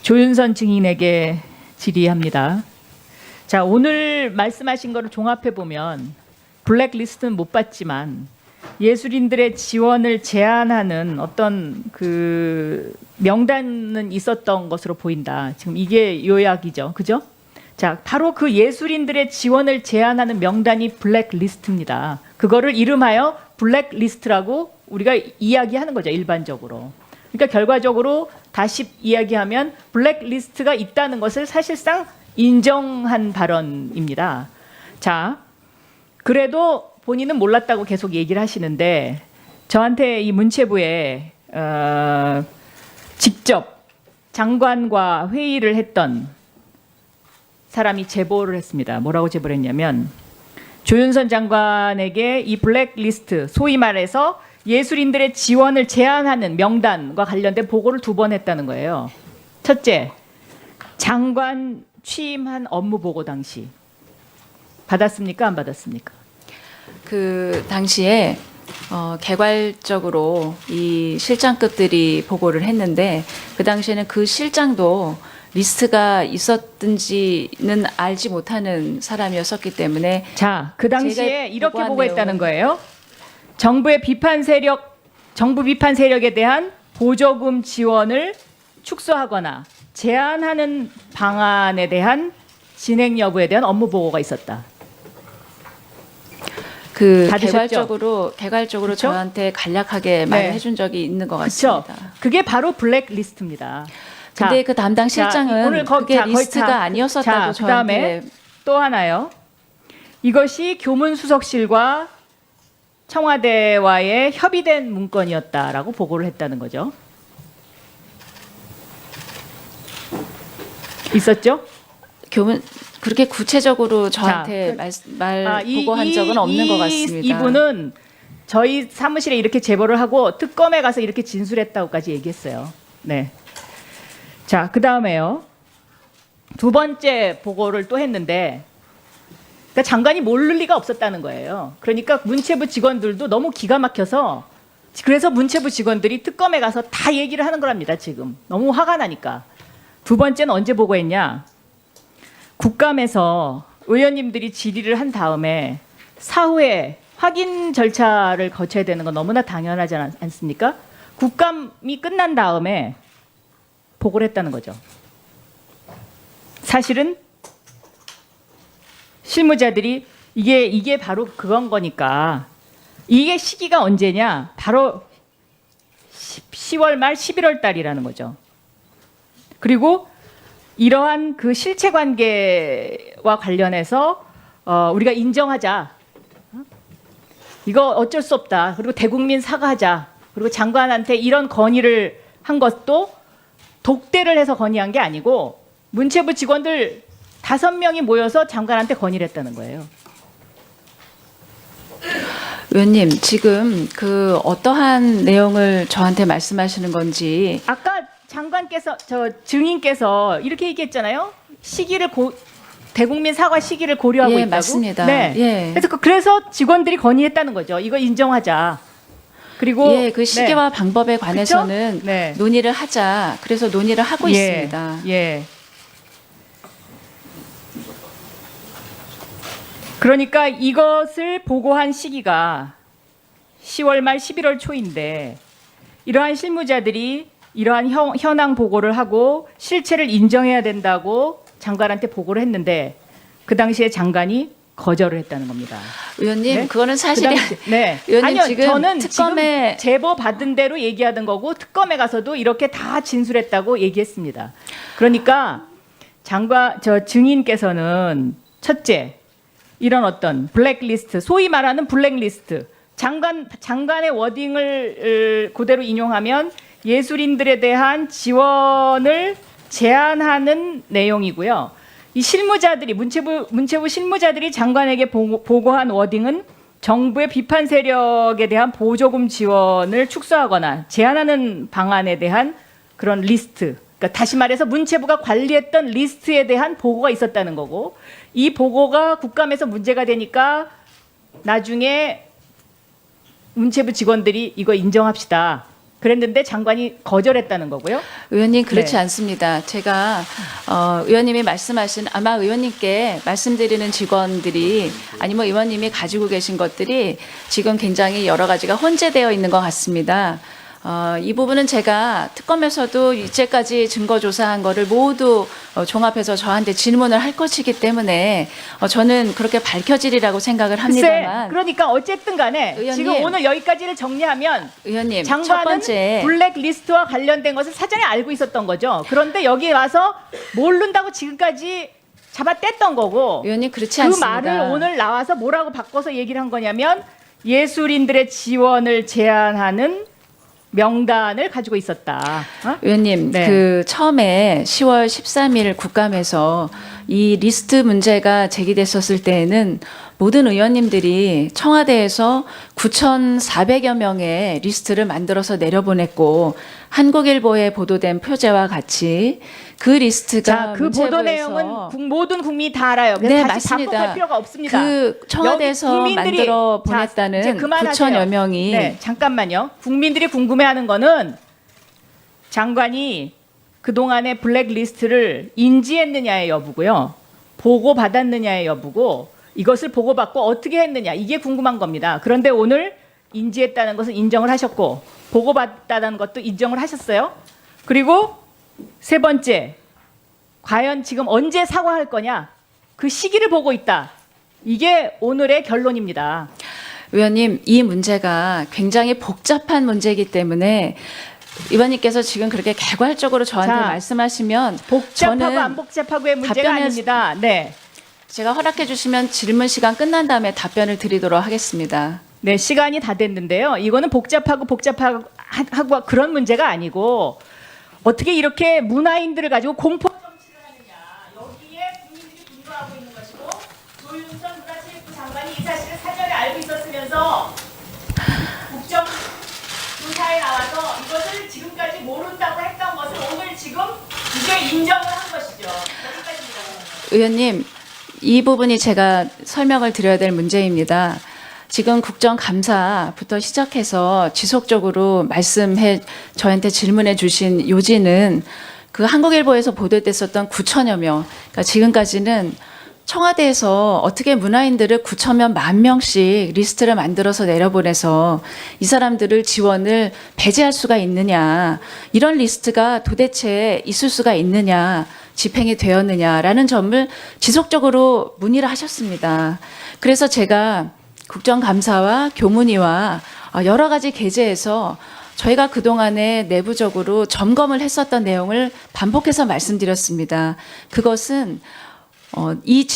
조윤선 증인에게 질의합니다. 자, 오늘 말씀하신 거를 종합해 보면 블랙리스트는 못 받지만 예술인들의 지원을 제한하는 어떤 그 명단은 있었던 것으로 보인다. 지금 이게 요약이죠. 그죠? 자, 바로 그 예술인들의 지원을 제한하는 명단이 블랙리스트입니다. 그거를 이름하여 블랙리스트라고 우리가 이야기하는 거죠. 일반적으로. 그러니까 결과적으로 다시 이야기하면 블랙리스트가 있다는 것을 사실상 인정한 발언입니다. 자, 그래도 본인은 몰랐다고 계속 얘기를 하시는데 저한테 이 문체부에 직접 장관과 회의를 했던 사람이 제보를 했습니다. 뭐라고 제보를 했냐면 조윤선 장관에게 이 블랙리스트, 소위 말해서 예술인들의 지원을 제한하는 명단과 관련된 보고를 2번 했다는 거예요. 첫째, 장관 취임한 업무 보고 당시 받았습니까? 안 받았습니까? 그 당시에 개괄적으로 이 실장급들이 보고를 했는데 그 당시에는 그 실장도 리스트가 있었든지는 알지 못하는 사람이었었기 때문에 자, 그 당시에 이렇게 보고한 보고했다는 내용은 거예요. 정부 비판 세력에 대한 보조금 지원을 축소하거나 제한하는 방안에 대한 진행 여부에 대한 업무 보고가 있었다. 그 받으셨죠? 개괄적으로 그쵸? 저한테 간략하게 네. 말을 해준 적이 있는 것 그렇죠. 같습니다. 그게 바로 블랙리스트입니다. 근데 자, 그 담당 실장은 오늘 그게 거의 리스트가 아니었었다고 자, 그다음에 저한테 또 하나요. 이것이 교문수석실과 청와대와의 협의된 문건이었다라고 보고를 했다는 거죠. 있었죠? 교문 그렇게 구체적으로 저한테 보고한 적은 없는 것 같습니다. 이분은 저희 사무실에 이렇게 제보를 하고 특검에 가서 이렇게 진술했다고까지 얘기했어요. 네. 자, 그 다음에요. 2번째 보고를 또 했는데, 그러니까 장관이 모를 리가 없었다는 거예요. 그러니까 문체부 직원들도 너무 기가 막혀서, 그래서 문체부 직원들이 특검에 가서 다 얘기를 하는 거랍니다. 지금 너무 화가 나니까. 2번째는 언제 보고했냐? 국감에서 의원님들이 질의를 한 다음에 사후에 확인 절차를 거쳐야 되는 건 너무나 당연하지 않습니까? 국감이 끝난 다음에 보고를 했다는 거죠. 사실은 실무자들이 이게 바로 그건 거니까 이게 시기가 언제냐? 바로 10월 말 11월 달이라는 거죠. 그리고 이러한 그 실체 관계와 관련해서 우리가 인정하자. 이거 어쩔 수 없다. 그리고 대국민 사과하자. 그리고 장관한테 이런 건의를 한 것도 독대를 해서 건의한 게 아니고 문체부 직원들 5명이 모여서 장관한테 건의를 했다는 거예요. 의원님, 지금 그 어떠한 내용을 저한테 말씀하시는 건지 아까 장관께서 증인께서 이렇게 얘기했잖아요. 대국민 사과 시기를 고려하고 예, 있다고. 맞습니다. 네. 예. 그래서 직원들이 건의했다는 거죠. 이거 인정하자. 그리고 예, 그 시기와 방법에 관해서는 네. 논의를 하자. 그래서 논의를 하고 있습니다. 예. 그러니까 이것을 보고한 시기가 10월 말 11월 초인데 이러한 실무자들이 이러한 현황 보고를 하고 실체를 인정해야 된다고 장관한테 보고를 했는데 그 당시에 장관이 거절을 했다는 겁니다. 의원님, 네? 그거는 사실이 네. 의원님, 아니요, 지금 저는 특검에 지금 제보 받은 대로 얘기하던 거고 특검에 가서도 이렇게 다 진술했다고 얘기했습니다. 그러니까 증인께서는 첫째, 이런 어떤 블랙리스트, 소위 말하는 블랙리스트, 장관의 워딩을 그대로 인용하면 예술인들에 대한 지원을 제한하는 내용이고요. 이 실무자들이 문체부 실무자들이 장관에게 보고한 워딩은 정부의 비판 세력에 대한 보조금 지원을 축소하거나 제한하는 방안에 대한 그런 리스트. 그러니까 다시 말해서 문체부가 관리했던 리스트에 대한 보고가 있었다는 거고 이 보고가 국감에서 문제가 되니까 나중에 문체부 직원들이 이거 인정합시다. 그랬는데 장관이 거절했다는 거고요. 의원님 그렇지 네. 않습니다. 제가 의원님이 말씀하신 아마 의원님께 말씀드리는 직원들이 아니면 의원님이 가지고 계신 것들이 지금 굉장히 여러 가지가 혼재되어 있는 것 같습니다. 이 부분은 제가 특검에서도 이제까지 증거 조사한 거를 모두 종합해서 저한테 질문을 할 것이기 때문에 저는 그렇게 밝혀지리라고 생각을 글쎄, 합니다만 그러니까 어쨌든 간에 의원님. 지금 오늘 여기까지를 정리하면 의원님 첫 장관은 번째 블랙리스트와 관련된 것을 사전에 알고 있었던 거죠. 그런데 여기 와서 모른다고 지금까지 잡아뗐던 거고 의원님 그렇지 그 않습니다. 말을 오늘 나와서 뭐라고 바꿔서 얘기를 한 거냐면 예술인들의 지원을 제한하는 명단을 가지고 있었다. 어? 의원님, 네. 그 처음에 10월 13일 국감에서 이 리스트 문제가 제기됐었을 때에는 모든 의원님들이 청와대에서 9,400여 명의 리스트를 만들어서 내려보냈고 한국일보에 보도된 표제와 같이 그 리스트가 자, 그 보도 문체부에서 내용은 모든 국민이 다 알아요. 그래서 네, 다시 맞습니다. 반복할 필요가 없습니다. 그 청와대에서 여기 국민들이- 만들어 자, 이제 보냈다는 그만하세요. 9천여 명이 네, 잠깐만요. 국민들이 궁금해하는 거는 장관이 그동안의 블랙리스트를 인지했느냐의 여부고요. 보고받았느냐의 여부고 이것을 보고받고 어떻게 했느냐 이게 궁금한 겁니다. 그런데 오늘 인지했다는 것은 인정을 하셨고 보고받았다는 것도 인정을 하셨어요. 그리고 세 번째, 과연 지금 언제 사과할 거냐 그 시기를 보고 있다. 이게 오늘의 결론입니다. 의원님, 이 문제가 굉장히 복잡한 문제이기 때문에 의원님께서 지금 그렇게 개괄적으로 저한테 자, 말씀하시면 복잡하고 저는 안 복잡하고의 문제가 답변을- 아닙니다. 네. 제가 허락해 주시면 질문 시간 끝난 다음에 답변을 드리도록 하겠습니다. 네, 시간이 다 됐는데요. 이거는 복잡하고 그런 문제가 아니고 어떻게 이렇게 문화인들을 가지고 공포 정치를 하느냐. 여기에 국민들이 분노하고 있는 것이고 조윤선 문화체육부 장관이 이 사실을 사전에 알고 있었으면서 국정조사에 나와서 이것을 지금까지 모른다고 했던 것을 오늘 지금 이게 인정을 한 것이죠. 여기까지입니다. 의원님, 이 부분이 제가 설명을 드려야 될 문제입니다. 지금 국정감사부터 시작해서 지속적으로 저한테 질문해 주신 요지는 그 한국일보에서 보도됐었던 9천여 명, 그러니까 지금까지는 청와대에서 어떻게 문화인들을 9천여 만 명씩 리스트를 만들어서 내려보내서 이 사람들을 지원을 배제할 수가 있느냐, 이런 리스트가 도대체 있을 수가 있느냐, 집행이 되었느냐라는 점을 지속적으로 문의를 하셨습니다. 그래서 제가 국정감사와 교문위와 여러 가지 계제에서 저희가 그동안에 내부적으로 점검을 했었던 내용을 반복해서 말씀드렸습니다. 그것은 이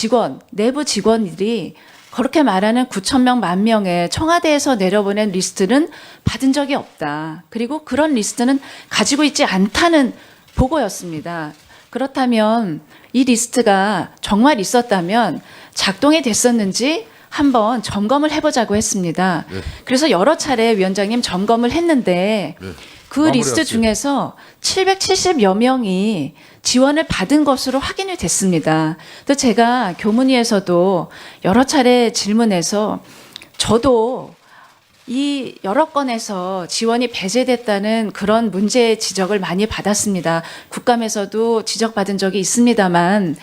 내부 직원들이 그렇게 말하는 9,000명, 만 명의 청와대에서 내려보낸 리스트는 받은 적이 없다. 그리고 그런 리스트는 가지고 있지 않다는 보고였습니다. 그렇다면 이 리스트가 정말 있었다면 작동이 됐었는지 한번 점검을 해보자고 했습니다. 네. 그래서 여러 차례 위원장님 점검을 했는데 네. 그 마무리하세요. 리스트 중에서 770여 명이 지원을 받은 것으로 확인이 됐습니다. 또 제가 교문위에서도 여러 차례 질문해서 저도 이 여러 건에서 지원이 배제됐다는 그런 문제 지적을 많이 받았습니다. 국감에서도 지적받은 적이 있습니다만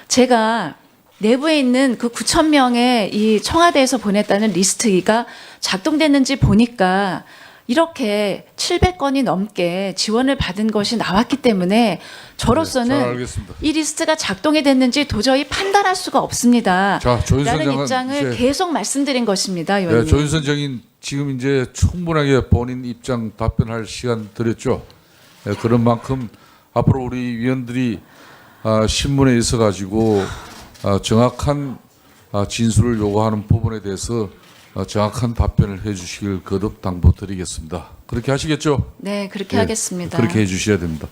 제가 내부에 있는 그 9,000명의 이 청와대에서 보냈다는 리스트가 작동됐는지 보니까 이렇게 700건이 넘게 지원을 받은 것이 나왔기 때문에 잘 저로서는 알겠습니다. 이 리스트가 작동이 됐는지 도저히 판단할 수가 없습니다. 자, 조윤선 라는 장관 입장을 이제- 계속 말씀드린 것입니다. 네, 의원님. 조윤선 정인 지금 이제 충분하게 본인 입장 답변할 시간 드렸죠. 네, 그런 만큼 앞으로 우리 위원들이 신문에 있어 가지고 정확한 진술을 요구하는 부분에 대해서 정확한 답변을 해주시길 거듭 당부드리겠습니다. 그렇게 하시겠죠? 네, 그렇게 예, 하겠습니다. 그렇게 해주셔야 됩니다.